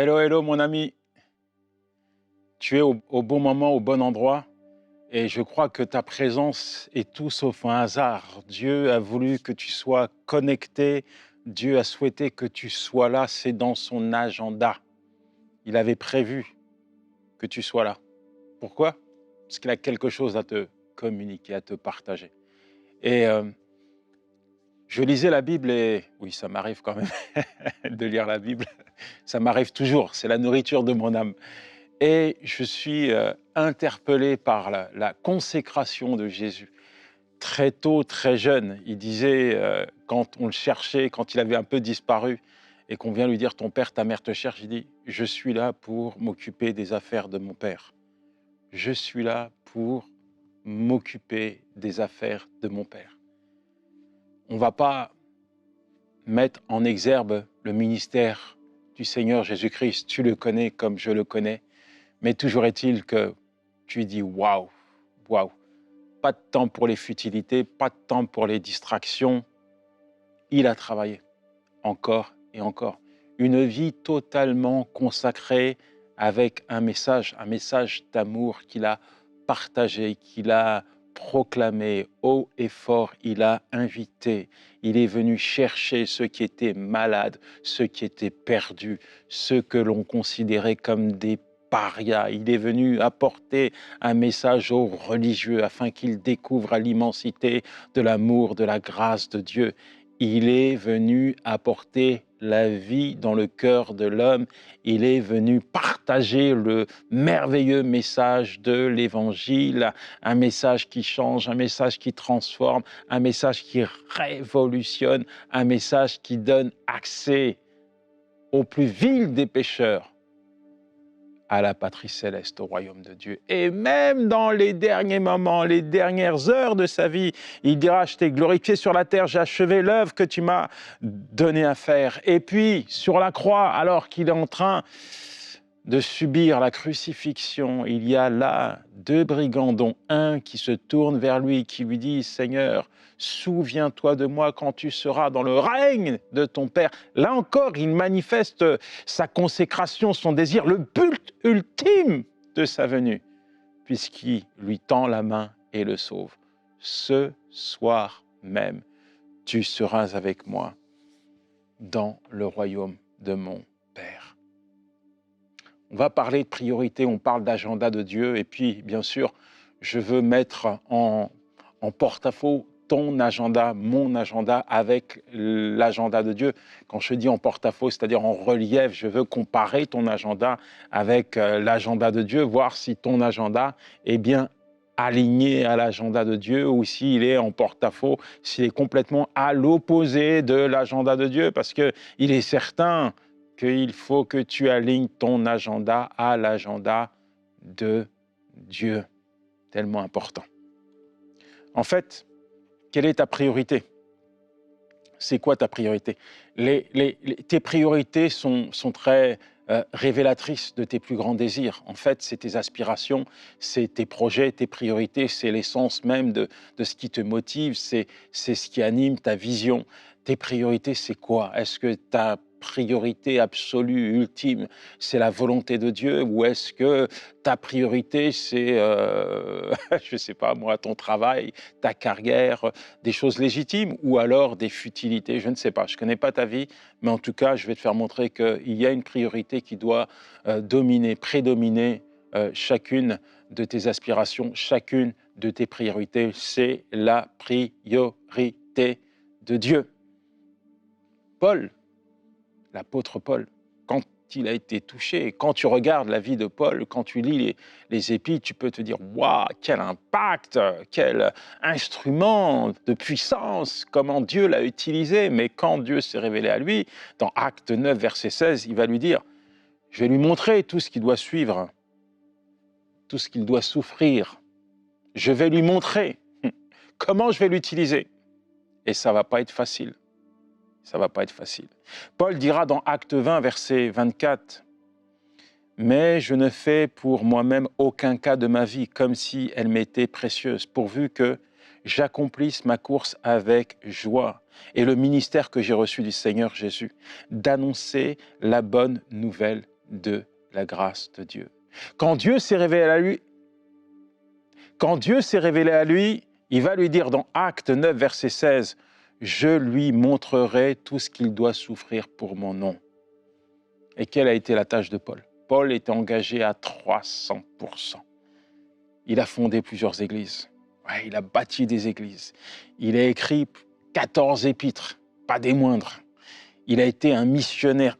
Hello, hello mon ami, tu es au bon moment, au bon endroit et je crois que ta présence est tout sauf un hasard. Dieu a voulu que tu sois connecté, Dieu a souhaité que tu sois là, c'est dans son agenda. Il avait prévu que tu sois là. Pourquoi? Parce qu'il a quelque chose à te communiquer, à te partager. Et je lisais la Bible et oui, ça m'arrive quand même de lire la Bible, ça m'arrive toujours, c'est la nourriture de mon âme. Et je suis interpellé par la consécration de Jésus. Très tôt, très jeune, il disait, quand on le cherchait, quand il avait un peu disparu, et qu'on vient lui dire, ton père, ta mère te cherche, il dit, je suis là pour m'occuper des affaires de mon père. Je suis là pour m'occuper des affaires de mon père. On ne va pas mettre en exergue le ministère du Seigneur Jésus-Christ. Tu le connais comme je le connais. Mais toujours est-il que tu dis waouh, waouh. Pas de temps pour les futilités, pas de temps pour les distractions. Il a travaillé encore et encore. Une vie totalement consacrée avec un message d'amour qu'il a partagé, qu'il a proclamé haut et fort. Il a invité, il est venu chercher ceux qui étaient malades, ceux qui étaient perdus, ceux que l'on considérait comme des parias. Il est venu apporter un message aux religieux afin qu'ils découvrent l'immensité de l'amour, de la grâce de Dieu. Il est venu apporter la vie dans le cœur de l'homme. Il est venu partager le merveilleux message de l'Évangile, un message qui change, un message qui transforme, un message qui révolutionne, un message qui donne accès au plus vil des pécheurs à la patrie céleste, au royaume de Dieu. Et même dans les derniers moments, les dernières heures de sa vie, il dira, je t'ai glorifié sur la terre, j'ai achevé l'œuvre que tu m'as donné à faire. Et puis, sur la croix, alors qu'il est en train de subir la crucifixion, il y a là deux brigands, dont un qui se tourne vers lui, qui lui dit, Seigneur, souviens-toi de moi quand tu seras dans le règne de ton Père. Là encore, il manifeste sa consécration, son désir, le but ultime de sa venue, puisqu'il lui tend la main et le sauve. Ce soir même, tu seras avec moi dans le royaume de mon Père. On va parler de priorité, on parle d'agenda de Dieu, et puis, bien sûr, je veux mettre en porte-à-faux ton agenda, mon agenda avec l'agenda de Dieu. Quand je dis en porte-à-faux, c'est-à-dire en relief, je veux comparer ton agenda avec l'agenda de Dieu, voir si ton agenda est bien aligné à l'agenda de Dieu ou s'il est en porte-à-faux, s'il est complètement à l'opposé de l'agenda de Dieu, parce qu'il est certain qu'il faut que tu alignes ton agenda à l'agenda de Dieu. Tellement important. En fait, quelle est ta priorité? C'est quoi ta priorité? Tes priorités sont très révélatrices de tes plus grands désirs. En fait, c'est tes aspirations, c'est tes projets, tes priorités, c'est l'essence même de ce qui te motive, c'est ce qui anime ta vision. Tes priorités, c'est quoi? Est-ce que ta priorité absolue, ultime, c'est la volonté de Dieu, ou est-ce que ta priorité, c'est, je ne sais pas moi, ton travail, ta carrière, des choses légitimes, ou alors des futilités? Je ne sais pas, je ne connais pas ta vie, mais en tout cas, je vais te faire montrer qu'il y a une priorité qui doit dominer, prédominer chacune de tes aspirations, chacune de tes priorités. C'est la priorité de Dieu. Paul, l'apôtre Paul, quand il a été touché, quand tu regardes la vie de Paul, quand tu lis les épîtres, tu peux te dire « Waouh, quel impact, quel instrument de puissance, comment Dieu l'a utilisé !» Mais quand Dieu s'est révélé à lui, dans Acte 9, verset 16, il va lui dire « Je vais lui montrer tout ce qu'il doit suivre, tout ce qu'il doit souffrir. Je vais lui montrer comment je vais l'utiliser. » Et ça ne va pas être facile. Ça ne va pas être facile. Paul dira dans Acte 20, verset 24, « Mais je ne fais pour moi-même aucun cas de ma vie, comme si elle m'était précieuse, pourvu que j'accomplisse ma course avec joie et le ministère que j'ai reçu du Seigneur Jésus, d'annoncer la bonne nouvelle de la grâce de Dieu. Quand Dieu s'est révélé à lui, il va lui dire dans Actes 9, verset 16, « Je lui montrerai tout ce qu'il doit souffrir pour mon nom. » Et quelle a été la tâche de Paul? Paul était engagé à 300%. Il a fondé plusieurs églises. Ouais, il a bâti des églises. Il a écrit 14 épîtres, pas des moindres. Il a été un missionnaire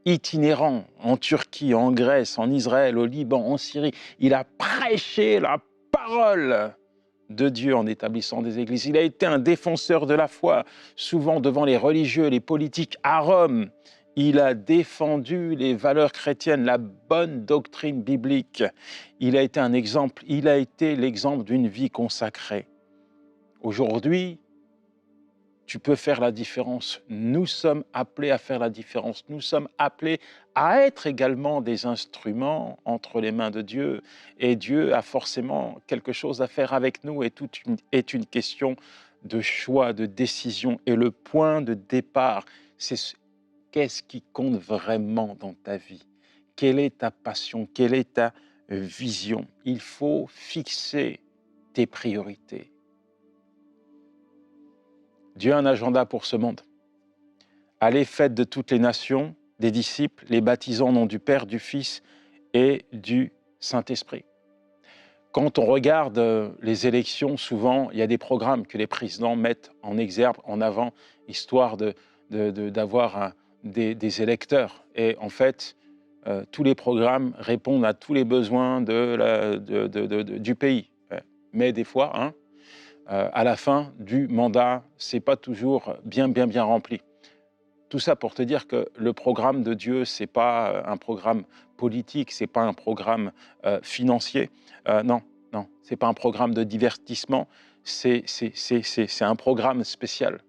itinérant en Turquie, en Grèce, en Israël, au Liban, en Syrie. Il a prêché la parole de Dieu en établissant des églises. Il a été un défenseur de la foi, souvent devant les religieux, les politiques à Rome. Il a défendu les valeurs chrétiennes, la bonne doctrine biblique. Il a été un exemple, il a été l'exemple d'une vie consacrée. Aujourd'hui, tu peux faire la différence. Nous sommes appelés à faire la différence. Nous sommes appelés à être également des instruments entre les mains de Dieu. Et Dieu a forcément quelque chose à faire avec nous et tout est une question de choix, de décision. Et le point de départ, c'est qu'est-ce qui compte vraiment dans ta vie? Quelle est ta passion? Quelle est ta vision? Il faut fixer tes priorités. Dieu a un agenda pour ce monde. Allez, faites de toutes les nations des disciples, les baptisant au nom du Père, du Fils et du Saint-Esprit. Quand on regarde les élections, souvent, il y a des programmes que les présidents mettent en exergue, en avant, histoire d'avoir des électeurs. Et en fait, tous les programmes répondent à tous les besoins du pays. Mais des fois, à la fin du mandat, ce n'est pas toujours bien rempli. Tout ça pour te dire que le programme de Dieu, ce n'est pas un programme politique, ce n'est pas un programme financier. Non, ce n'est pas un programme de divertissement, c'est un programme spécial.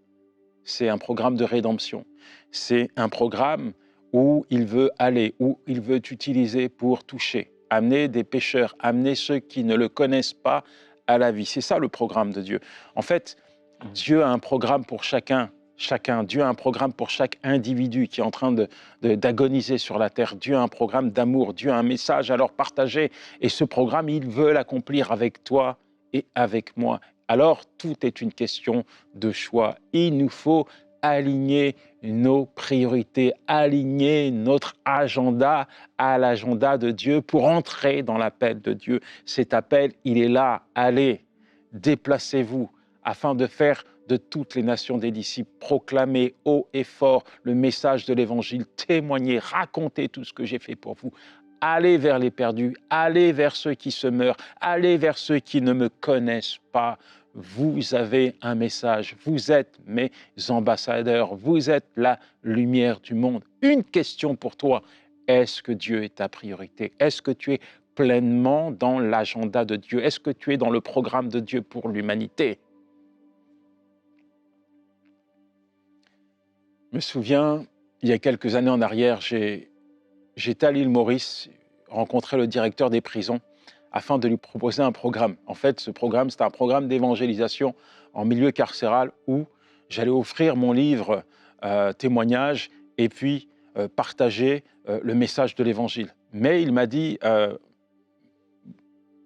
C'est un programme de rédemption. C'est un programme où il veut aller, où il veut t'utiliser pour toucher, amener des pécheurs, amener ceux qui ne le connaissent pas à la vie. C'est ça le programme de Dieu. En fait, Dieu a un programme pour chacun. Dieu a un programme pour chaque individu qui est en train d'agoniser sur la terre. Dieu a un programme d'amour. Dieu a un message à leur partager. Et ce programme, il veut l'accomplir avec toi et avec moi. Alors, tout est une question de choix. Il nous faut aligner nos priorités, aligner notre agenda à l'agenda de Dieu pour entrer dans l'appel de Dieu. Cet appel, il est là. Allez, déplacez-vous afin de faire de toutes les nations des disciples, proclamer haut et fort le message de l'Évangile, témoigner, raconter tout ce que j'ai fait pour vous. Allez vers les perdus, allez vers ceux qui se meurent, allez vers ceux qui ne me connaissent pas. Vous avez un message, vous êtes mes ambassadeurs, vous êtes la lumière du monde. Une question pour toi, est-ce que Dieu est ta priorité? Est-ce que tu es pleinement dans l'agenda de Dieu? Est-ce que tu es dans le programme de Dieu pour l'humanité? Je me souviens, il y a quelques années en arrière, j'étais à l'île Maurice, rencontrer le directeur des prisons afin de lui proposer un programme. En fait, ce programme, c'était un programme d'évangélisation en milieu carcéral où j'allais offrir mon livre témoignage et puis partager le message de l'Évangile. Mais il m'a dit,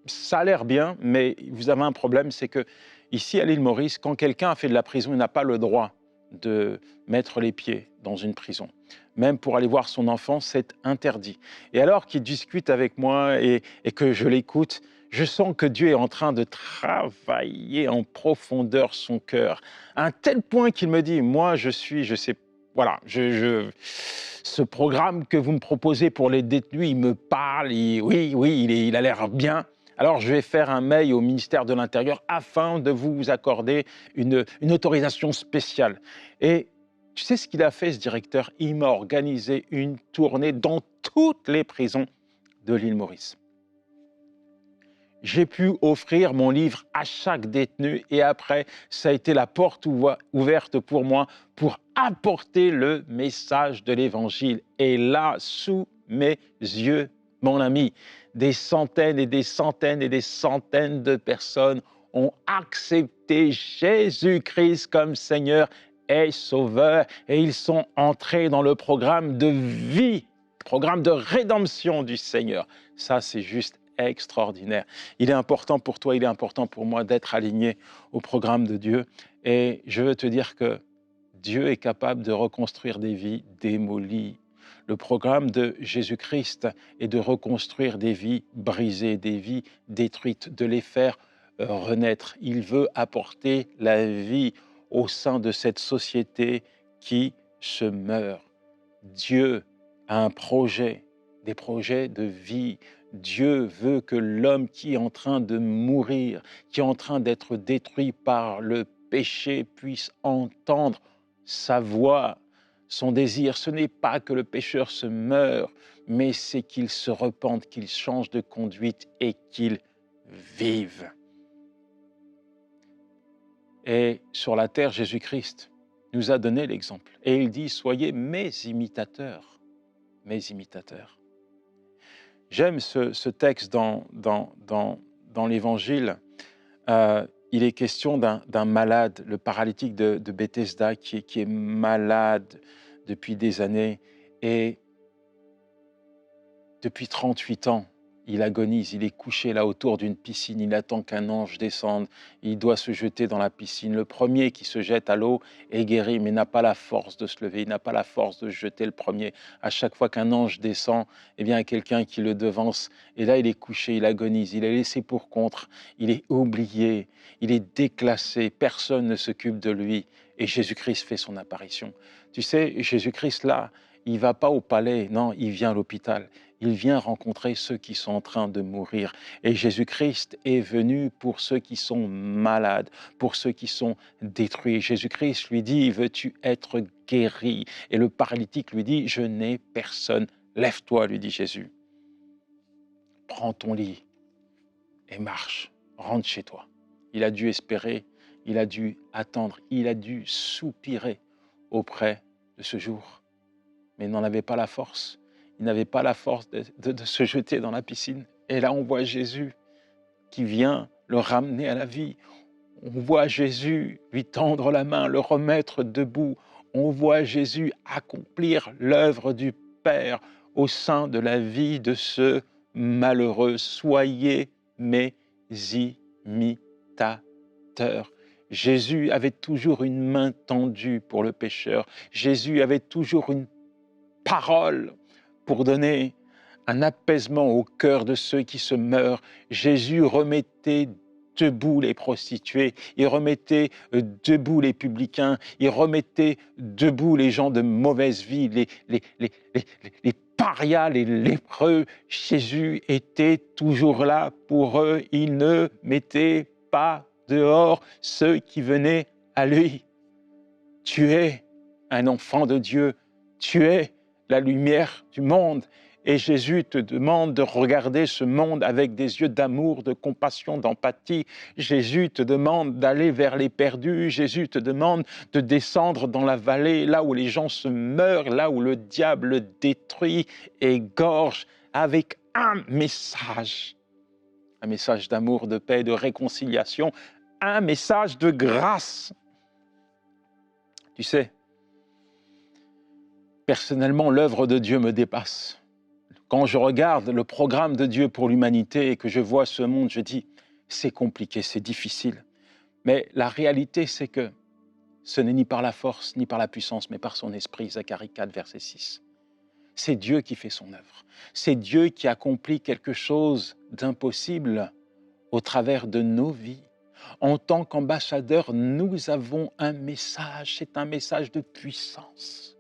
ça a l'air bien, mais vous avez un problème, c'est que ici à l'île Maurice, quand quelqu'un a fait de la prison, il n'a pas le droit de mettre les pieds dans une prison. Même pour aller voir son enfant, c'est interdit. Et alors qu'il discute avec moi et que je l'écoute, je sens que Dieu est en train de travailler en profondeur son cœur, à un tel point qu'il me dit, moi je sais, voilà, ce programme que vous me proposez pour les détenus, il me parle, il a l'air bien. Alors, je vais faire un mail au ministère de l'Intérieur afin de vous accorder une autorisation spéciale. Et tu sais ce qu'il a fait, ce directeur? Il m'a organisé une tournée dans toutes les prisons de l'île Maurice. J'ai pu offrir mon livre à chaque détenu et après, ça a été la porte ouverte pour moi pour apporter le message de l'Évangile. Et là, sous mes yeux, mon ami, des centaines et des centaines et des centaines de personnes ont accepté Jésus-Christ comme Seigneur et Sauveur et ils sont entrés dans le programme de vie Programme de rédemption du Seigneur. Ça, c'est juste extraordinaire. Il est important pour toi, il est important pour moi d'être aligné au programme de Dieu. Et je veux te dire que Dieu est capable de reconstruire des vies démolies. Le programme de Jésus-Christ est de reconstruire des vies brisées, des vies détruites, de les faire renaître. Il veut apporter la vie au sein de cette société qui se meurt. Dieu a un projet, des projets de vie. Dieu veut que l'homme qui est en train de mourir, qui est en train d'être détruit par le péché, puisse entendre sa voix, son désir. Ce n'est pas que le pécheur se meure, mais c'est qu'il se repente, qu'il change de conduite et qu'il vive. Et sur la terre, Jésus-Christ nous a donné l'exemple. Et il dit, soyez mes imitateurs. Mes imitateurs. J'aime ce texte dans l'Évangile. Il est question d'un malade, le paralytique de Bethesda, qui est malade depuis des années. Et depuis 38 ans, il agonise, il est couché là autour d'une piscine, il attend qu'un ange descende, il doit se jeter dans la piscine. Le premier qui se jette à l'eau est guéri, mais n'a pas la force de se lever, il n'a pas la force de se jeter le premier. À chaque fois qu'un ange descend, eh bien, il y a quelqu'un qui le devance, et là il est couché, il agonise, il est laissé pour contre, il est oublié, il est déclassé, personne ne s'occupe de lui, et Jésus-Christ fait son apparition. Tu sais, Jésus-Christ là, il ne va pas au palais, non, il vient à l'hôpital. Il vient rencontrer ceux qui sont en train de mourir. Et Jésus-Christ est venu pour ceux qui sont malades, pour ceux qui sont détruits. Jésus-Christ lui dit, veux-tu être guéri? Et le paralytique lui dit, je n'ai personne. Lève-toi, lui dit Jésus. Prends ton lit et marche, rentre chez toi. Il a dû espérer, il a dû attendre, il a dû soupirer auprès de ce jour. Mais il n'en avait pas la force. Il n'avait pas la force de se jeter dans la piscine. Et là, on voit Jésus qui vient le ramener à la vie. On voit Jésus lui tendre la main, le remettre debout. On voit Jésus accomplir l'œuvre du Père au sein de la vie de ce malheureux. Soyez mes imitateurs. Jésus avait toujours une main tendue pour le pécheur. Jésus avait toujours une parole pour donner un apaisement au cœur de ceux qui se meurent. Jésus remettait debout les prostituées, il remettait debout les publicains, il remettait debout les gens de mauvaise vie, les parias, les lépreux. Jésus était toujours là pour eux, il ne mettait pas dehors ceux qui venaient à lui. Tu es un enfant de Dieu, tu es la lumière du monde. Et Jésus te demande de regarder ce monde avec des yeux d'amour, de compassion, d'empathie. Jésus te demande d'aller vers les perdus. Jésus te demande de descendre dans la vallée, là où les gens se meurent, là où le diable détruit et égorge, avec un message d'amour, de paix, de réconciliation, un message de grâce. Tu sais, personnellement, l'œuvre de Dieu me dépasse. Quand je regarde le programme de Dieu pour l'humanité et que je vois ce monde, je dis, c'est compliqué, c'est difficile. Mais la réalité, c'est que ce n'est ni par la force, ni par la puissance, mais par son esprit, Zacharie 4, verset 6. C'est Dieu qui fait son œuvre. C'est Dieu qui accomplit quelque chose d'impossible au travers de nos vies. En tant qu'ambassadeurs, nous avons un message, c'est un message de puissance.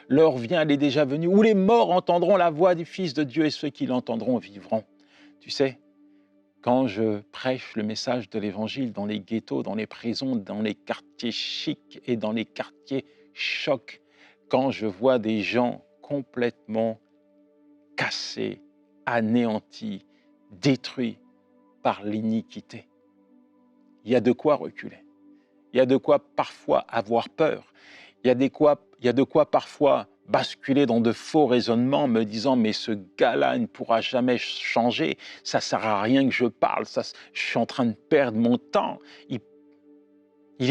L'heure vient, elle est déjà venue, où les morts entendront la voix du Fils de Dieu et ceux qui l'entendront vivront. Tu sais, quand je prêche le message de l'Évangile dans les ghettos, dans les prisons, dans les quartiers chics et dans les quartiers chocs, quand je vois des gens complètement cassés, anéantis, détruits par l'iniquité, il y a de quoi reculer. Il y a de quoi parfois avoir peur. Il y a de quoi parfois basculer dans de faux raisonnements, me disant « mais ce gars-là ne pourra jamais changer, ça ne sert à rien que je parle, je suis en train de perdre mon temps, il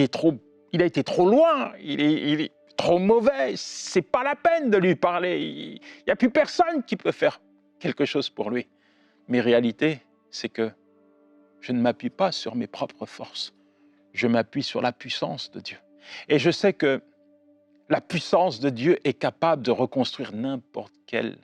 a été trop loin, trop mauvais, c'est pas la peine de lui parler. Il n'y a plus personne qui peut faire quelque chose pour lui. Mais réalité, c'est que je ne m'appuie pas sur mes propres forces. Je m'appuie sur la puissance de Dieu. Et je sais que la puissance de Dieu est capable de reconstruire n'importe quelle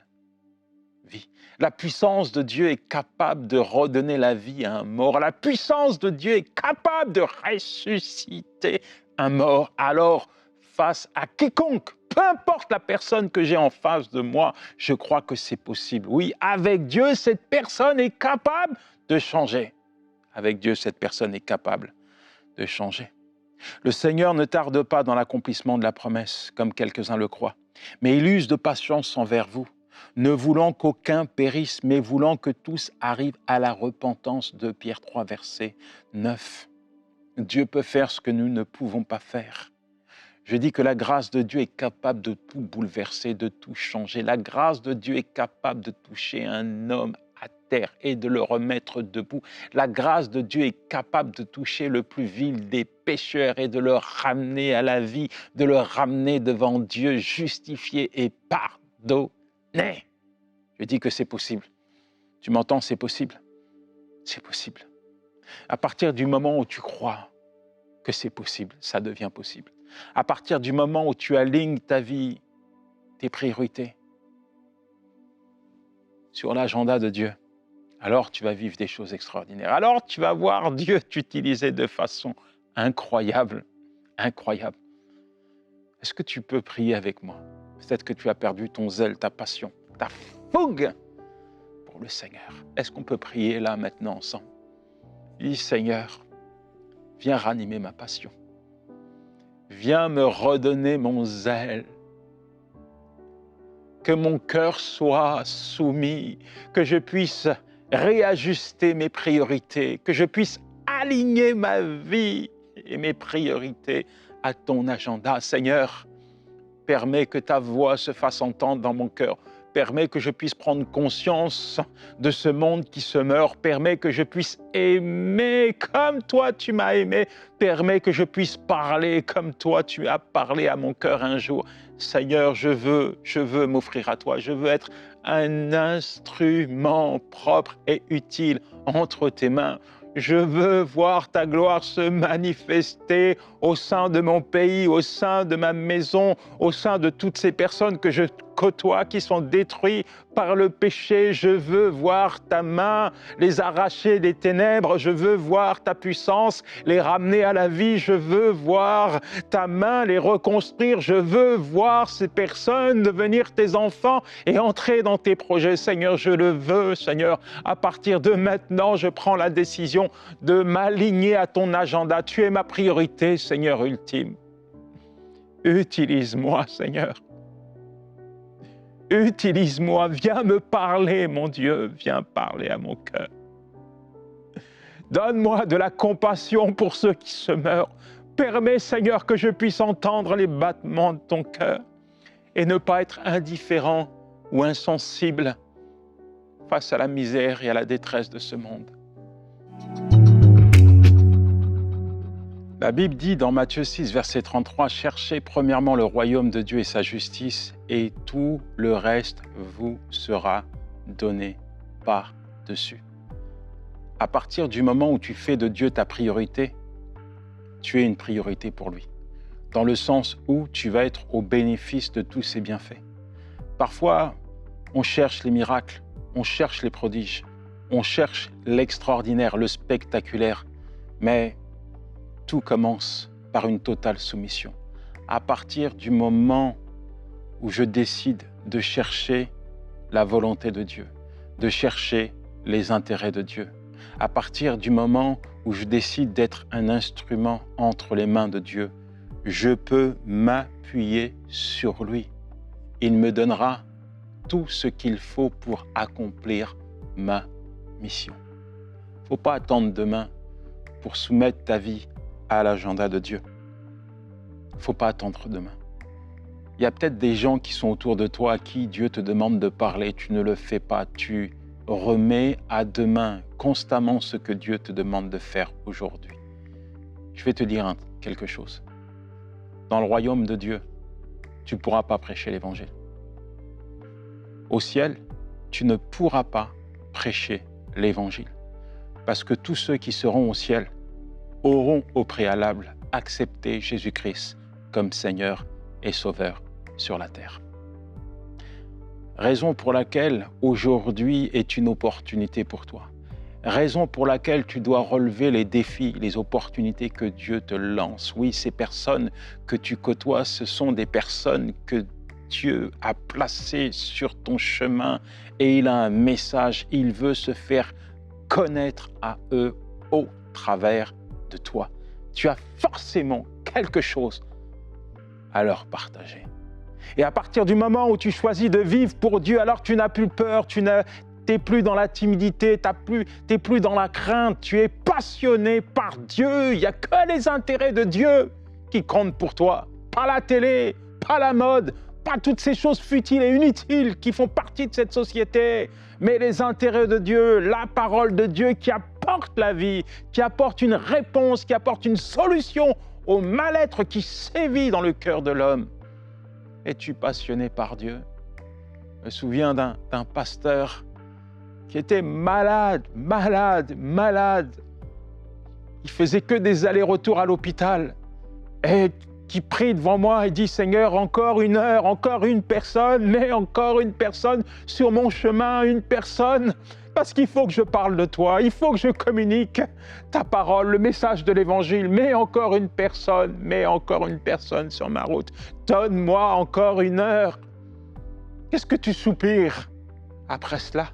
vie. La puissance de Dieu est capable de redonner la vie à un mort. La puissance de Dieu est capable de ressusciter un mort. Alors, face à quiconque, peu importe la personne que j'ai en face de moi, je crois que c'est possible. Oui, avec Dieu, cette personne est capable de changer. Avec Dieu, cette personne est capable de changer. Le Seigneur ne tarde pas dans l'accomplissement de la promesse, comme quelques-uns le croient, mais il use de patience envers vous, ne voulant qu'aucun périsse, mais voulant que tous arrivent à la repentance. De Pierre 3, verset 9. Dieu peut faire ce que nous ne pouvons pas faire. Je dis que la grâce de Dieu est capable de tout bouleverser, de tout changer. La grâce de Dieu est capable de toucher un homme à terre et de le remettre debout. La grâce de Dieu est capable de toucher le plus vil des pécheurs et de le ramener à la vie, de le ramener devant Dieu, justifié et pardonné. Je dis que c'est possible. Tu m'entends, c'est possible. C'est possible. À partir du moment où tu crois que c'est possible, ça devient possible. À partir du moment où tu alignes ta vie, tes priorités sur l'agenda de Dieu, alors tu vas vivre des choses extraordinaires. Alors tu vas voir Dieu t'utiliser de façon incroyable, incroyable. Est-ce que tu peux prier avec moi? Peut-être que tu as perdu ton zèle, ta passion, ta fougue pour le Seigneur. Est-ce qu'on peut prier là maintenant ensemble? Dis Seigneur, viens ranimer ma passion. Viens me redonner mon zèle. Que mon cœur soit soumis, que je puisse réajuster mes priorités, que je puisse aligner ma vie et mes priorités à ton agenda. Seigneur, permets que ta voix se fasse entendre dans mon cœur. Permets que je puisse prendre conscience de ce monde qui se meurt. Permets que je puisse aimer comme toi tu m'as aimé. Permets que je puisse parler comme toi tu as parlé à mon cœur un jour. Seigneur, je veux m'offrir à toi. Je veux être un instrument propre et utile entre tes mains. Je veux voir ta gloire se manifester au sein de mon pays, au sein de ma maison, au sein de toutes ces personnes que je côtoie, qui sont détruites par le péché. Je veux voir ta main les arracher des ténèbres. Je veux voir ta puissance les ramener à la vie. Je veux voir ta main les reconstruire. Je veux voir ces personnes devenir tes enfants et entrer dans tes projets. Seigneur, je le veux, Seigneur. À partir de maintenant, je prends la décision de m'aligner à ton agenda. Tu es ma priorité, Seigneur ultime. Utilise-moi, Seigneur. Utilise-moi, viens me parler, mon Dieu, viens parler à mon cœur. Donne-moi de la compassion pour ceux qui se meurent. Permets, Seigneur, que je puisse entendre les battements de ton cœur et ne pas être indifférent ou insensible face à la misère et à la détresse de ce monde. La Bible dit dans Matthieu 6, verset 33, « Cherchez premièrement le royaume de Dieu et sa justice, et tout le reste vous sera donné par-dessus. » À partir du moment où tu fais de Dieu ta priorité, tu es une priorité pour lui, dans le sens où tu vas être au bénéfice de tous ses bienfaits. Parfois, on cherche les miracles, on cherche les prodiges, on cherche l'extraordinaire, le spectaculaire, mais tout commence par une totale soumission. À partir du moment où je décide de chercher la volonté de Dieu, de chercher les intérêts de Dieu, à partir du moment où je décide d'être un instrument entre les mains de Dieu, je peux m'appuyer sur lui. Il me donnera tout ce qu'il faut pour accomplir ma mission. Il ne faut pas attendre demain pour soumettre ta vie à l'agenda de Dieu. Il ne faut pas attendre demain. Il y a peut-être des gens qui sont autour de toi à qui Dieu te demande de parler. Tu ne le fais pas. Tu remets à demain constamment ce que Dieu te demande de faire aujourd'hui. Je vais te dire quelque chose. Dans le royaume de Dieu, tu ne pourras pas prêcher l'Évangile. Au ciel, tu ne pourras pas prêcher l'Évangile. Parce que tous ceux qui seront au ciel auront au préalable accepté Jésus-Christ comme Seigneur et Sauveur sur la terre. Raison pour laquelle aujourd'hui est une opportunité pour toi. Raison pour laquelle tu dois relever les défis, les opportunités que Dieu te lance. Oui, ces personnes que tu côtoies, ce sont des personnes que Dieu a placées sur ton chemin et il a un message. Il veut se faire connaître à eux au travers de toi. Tu as forcément quelque chose à leur partager. Et à partir du moment où tu choisis de vivre pour Dieu, alors tu n'as plus peur, tu n'es plus dans la timidité, tu n'es plus dans la crainte, tu es passionné par Dieu. Il n'y a que les intérêts de Dieu qui comptent pour toi. Pas la télé, pas la mode, pas toutes ces choses futiles et inutiles qui font partie de cette société, mais les intérêts de Dieu, la parole de Dieu qui apporte la vie, qui apporte une réponse, qui apporte une solution au mal-être qui sévit dans le cœur de l'homme. Es-tu passionné par Dieu? Je me souviens d'un pasteur qui était malade. Il faisait que des allers-retours à l'hôpital et qui prie devant moi et dit « Seigneur, encore une heure, encore une personne, mais encore une personne sur mon chemin, une personne, parce qu'il faut que je parle de toi, il faut que je communique ta parole, le message de l'Évangile, mais encore une personne sur ma route. Donne-moi encore une heure. » Qu'est-ce que tu soupires après cela?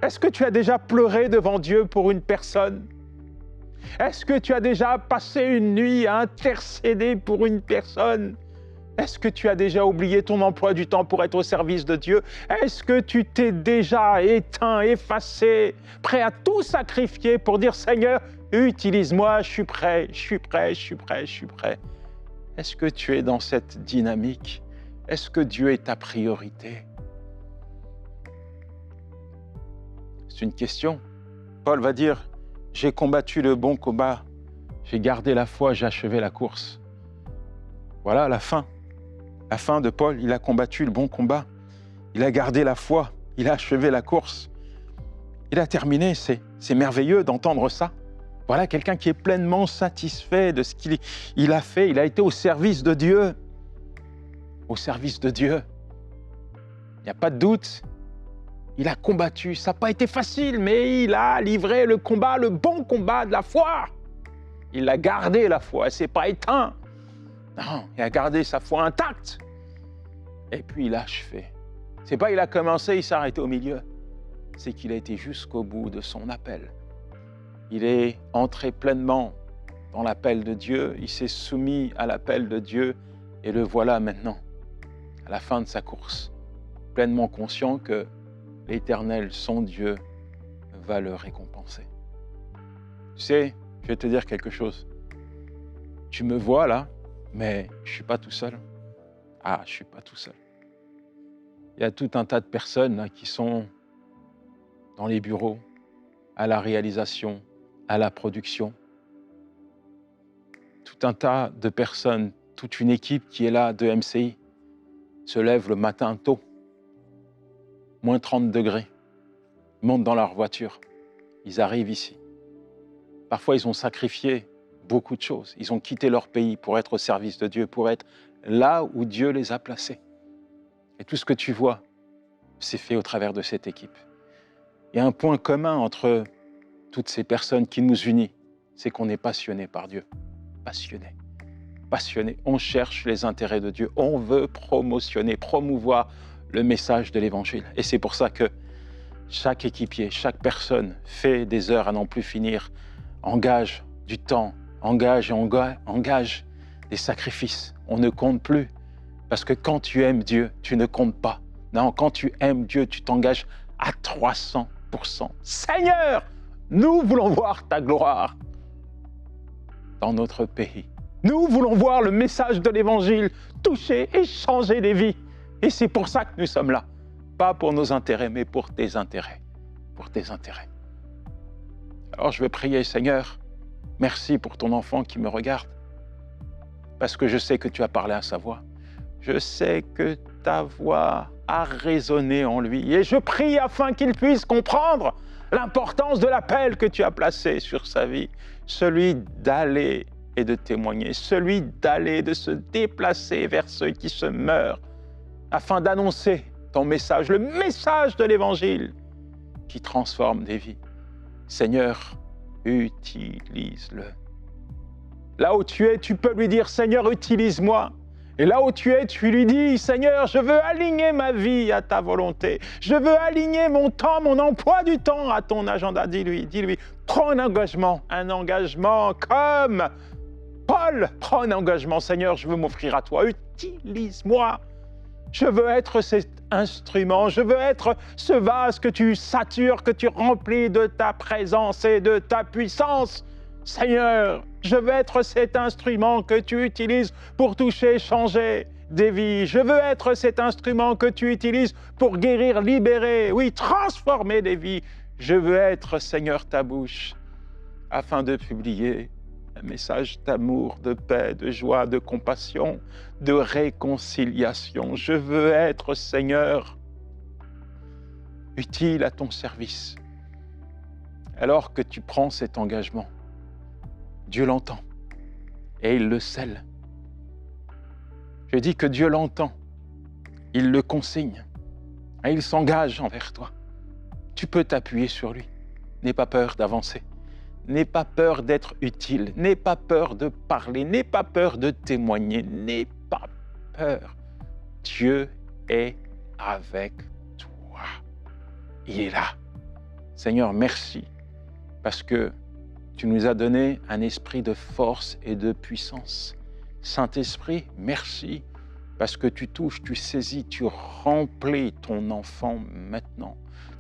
Est-ce que tu as déjà pleuré devant Dieu pour une personne? Est-ce que tu as déjà passé une nuit à intercéder pour une personne? Est-ce que tu as déjà oublié ton emploi du temps pour être au service de Dieu? Est-ce que tu t'es déjà éteint, effacé, prêt à tout sacrifier pour dire « Seigneur, utilise-moi, je suis prêt. » Est-ce que tu es dans cette dynamique? Est-ce que Dieu est ta priorité? C'est une question. Paul va dire « J'ai combattu le bon combat, j'ai gardé la foi, j'ai achevé la course. » Voilà la fin. La fin de Paul, il a combattu le bon combat, il a gardé la foi, il a achevé la course. Il a terminé, c'est merveilleux d'entendre ça. Voilà quelqu'un qui est pleinement satisfait de ce qu'il a fait, il a été au service de Dieu. Au service de Dieu. Il n'y a pas de doute. Il a combattu, ça n'a pas été facile, mais il a livré le combat, le bon combat de la foi. Il a gardé la foi, elle ne s'est pas éteinte. Non, il a gardé sa foi intacte. Et puis il a achevé. C'est pas il a commencé, il s'est arrêté au milieu. C'est qu'il a été jusqu'au bout de son appel. Il est entré pleinement dans l'appel de Dieu, il s'est soumis à l'appel de Dieu et le voilà maintenant, à la fin de sa course, pleinement conscient que l'Éternel, son Dieu, va le récompenser. Tu sais, je vais te dire quelque chose. Tu me vois là, mais je ne suis pas tout seul. Ah, je ne suis pas tout seul. Il y a tout un tas de personnes là, qui sont dans les bureaux, à la réalisation, à la production. Tout un tas de personnes, toute une équipe qui est là de MCI, se lève le matin tôt, moins 30 degrés, montent dans leur voiture, ils arrivent ici. Parfois, ils ont sacrifié beaucoup de choses. Ils ont quitté leur pays pour être au service de Dieu, pour être là où Dieu les a placés. Et tout ce que tu vois, c'est fait au travers de cette équipe. Il y a un point commun entre toutes ces personnes qui nous unit, c'est qu'on est passionné par Dieu. Passionné. Passionné. On cherche les intérêts de Dieu. On veut promotionner, promouvoir le message de l'Évangile. Et c'est pour ça que chaque équipier, chaque personne fait des heures à n'en plus finir, engage du temps, engage des sacrifices. On ne compte plus. Parce que quand tu aimes Dieu, tu ne comptes pas. Non, quand tu aimes Dieu, tu t'engages à 300%. Seigneur, nous voulons voir ta gloire dans notre pays. Nous voulons voir le message de l'Évangile toucher et changer des vies. Et c'est pour ça que nous sommes là. Pas pour nos intérêts, mais pour tes intérêts. Pour tes intérêts. Alors je vais prier, Seigneur, merci pour ton enfant qui me regarde. Parce que je sais que tu as parlé à sa voix. Je sais que ta voix a résonné en lui et je prie afin qu'il puisse comprendre l'importance de l'appel que tu as placé sur sa vie, celui d'aller et de témoigner, celui d'aller, de se déplacer vers ceux qui se meurent, afin d'annoncer ton message, le message de l'Évangile qui transforme des vies. Seigneur, utilise-le. Là où tu es, tu peux lui dire, Seigneur, utilise-moi. Et là où tu es, tu lui dis, Seigneur, je veux aligner ma vie à ta volonté. Je veux aligner mon temps, mon emploi du temps à ton agenda. Dis-lui, prends un engagement comme Paul. Prends un engagement, Seigneur, je veux m'offrir à toi. Utilise-moi. Je veux être cet instrument, je veux être ce vase que tu satures, que tu remplis de ta présence et de ta puissance. Seigneur, je veux être cet instrument que tu utilises pour toucher, changer des vies. Je veux être cet instrument que tu utilises pour guérir, libérer, oui, transformer des vies. Je veux être, Seigneur, ta bouche, afin de publier un message d'amour, de paix, de joie, de compassion, de réconciliation. Je veux être, Seigneur, utile à ton service. Alors que tu prends cet engagement, Dieu l'entend et il le scelle. Je dis que Dieu l'entend, il le consigne et il s'engage envers toi. Tu peux t'appuyer sur lui. N'aie pas peur d'avancer. N'aie pas peur d'être utile, n'aie pas peur de parler, n'aie pas peur de témoigner, n'aie pas peur. Dieu est avec toi. Il est là. Seigneur, merci parce que tu nous as donné un esprit de force et de puissance. Saint-Esprit, merci parce que tu touches, tu saisis, tu remplis ton enfant maintenant.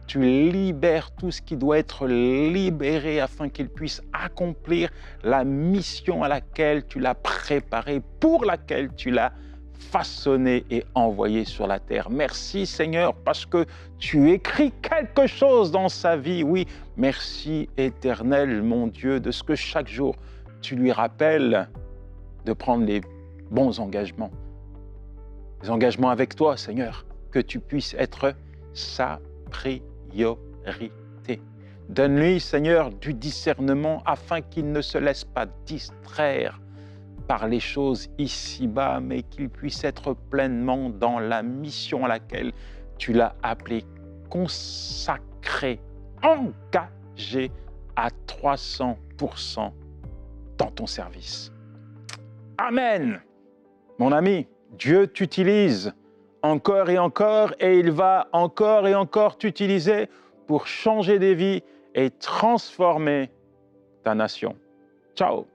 Tu libères tout ce qui doit être libéré afin qu'il puisse accomplir la mission à laquelle tu l'as préparé, pour laquelle tu l'as façonné et envoyé sur la terre. Merci Seigneur parce que tu écris quelque chose dans sa vie. Oui, merci Éternel, mon Dieu, de ce que chaque jour tu lui rappelles de prendre les bons engagements. Les engagements avec toi, Seigneur, que tu puisses être sa priorité. Donne-lui, Seigneur, du discernement afin qu'il ne se laisse pas distraire par les choses ici-bas, mais qu'il puisse être pleinement dans la mission à laquelle tu l'as appelé, consacré, engagé à 300% dans ton service. Amen. Mon ami, Dieu t'utilise encore et il va encore et encore t'utiliser pour changer des vies et transformer ta nation. Ciao.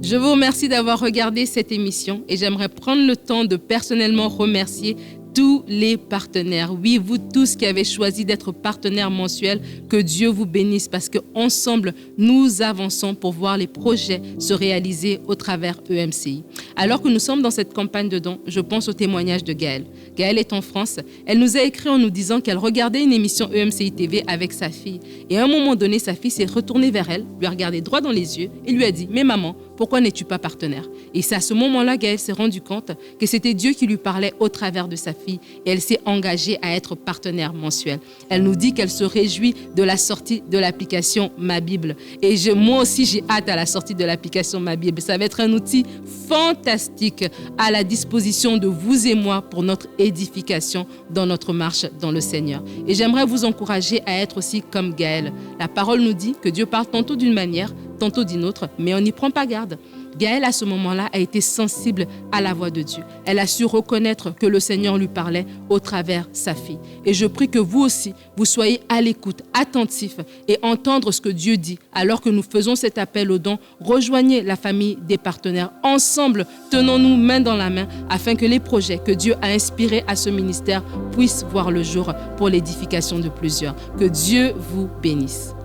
Je vous remercie d'avoir regardé cette émission et j'aimerais prendre le temps de personnellement remercier tous les partenaires. Oui, vous tous qui avez choisi d'être partenaires mensuels, que Dieu vous bénisse parce qu'ensemble, nous avançons pour voir les projets se réaliser au travers EMCI. Alors que nous sommes dans cette campagne de dons, je pense au témoignage de Gaëlle. Gaëlle est en France. Elle nous a écrit en nous disant qu'elle regardait une émission EMCI TV avec sa fille. Et à un moment donné, sa fille s'est retournée vers elle, lui a regardé droit dans les yeux et lui a dit « Mais maman, pourquoi n'es-tu pas partenaire ?» Et c'est à ce moment-là, Gaëlle s'est rendu compte que c'était Dieu qui lui parlait au travers de sa fille et elle s'est engagée à être partenaire mensuel. Elle nous dit qu'elle se réjouit de la sortie de l'application Ma Bible. Et moi aussi, j'ai hâte à la sortie de l'application Ma Bible. Ça va être un outil fantastique à la disposition de vous et moi pour notre édification dans notre marche dans le Seigneur. Et j'aimerais vous encourager à être aussi comme Gaëlle. La parole nous dit que Dieu parle tantôt d'une manière, tantôt d'une autre, mais on n'y prend pas garde. Gaëlle, à ce moment-là, a été sensible à la voix de Dieu. Elle a su reconnaître que le Seigneur lui parlait au travers sa fille. Et je prie que vous aussi, vous soyez à l'écoute, attentifs et entendre ce que Dieu dit. Alors que nous faisons cet appel aux dons, rejoignez la famille des partenaires. Ensemble, tenons-nous main dans la main afin que les projets que Dieu a inspirés à ce ministère puissent voir le jour pour l'édification de plusieurs. Que Dieu vous bénisse.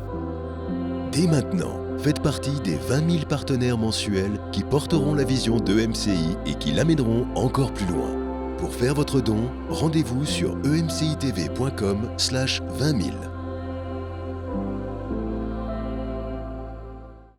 Dès maintenant, faites partie des 20 000 partenaires mensuels qui porteront la vision de EMCI et qui l'amèneront encore plus loin. Pour faire votre don, rendez-vous sur emcitv.com/20 000.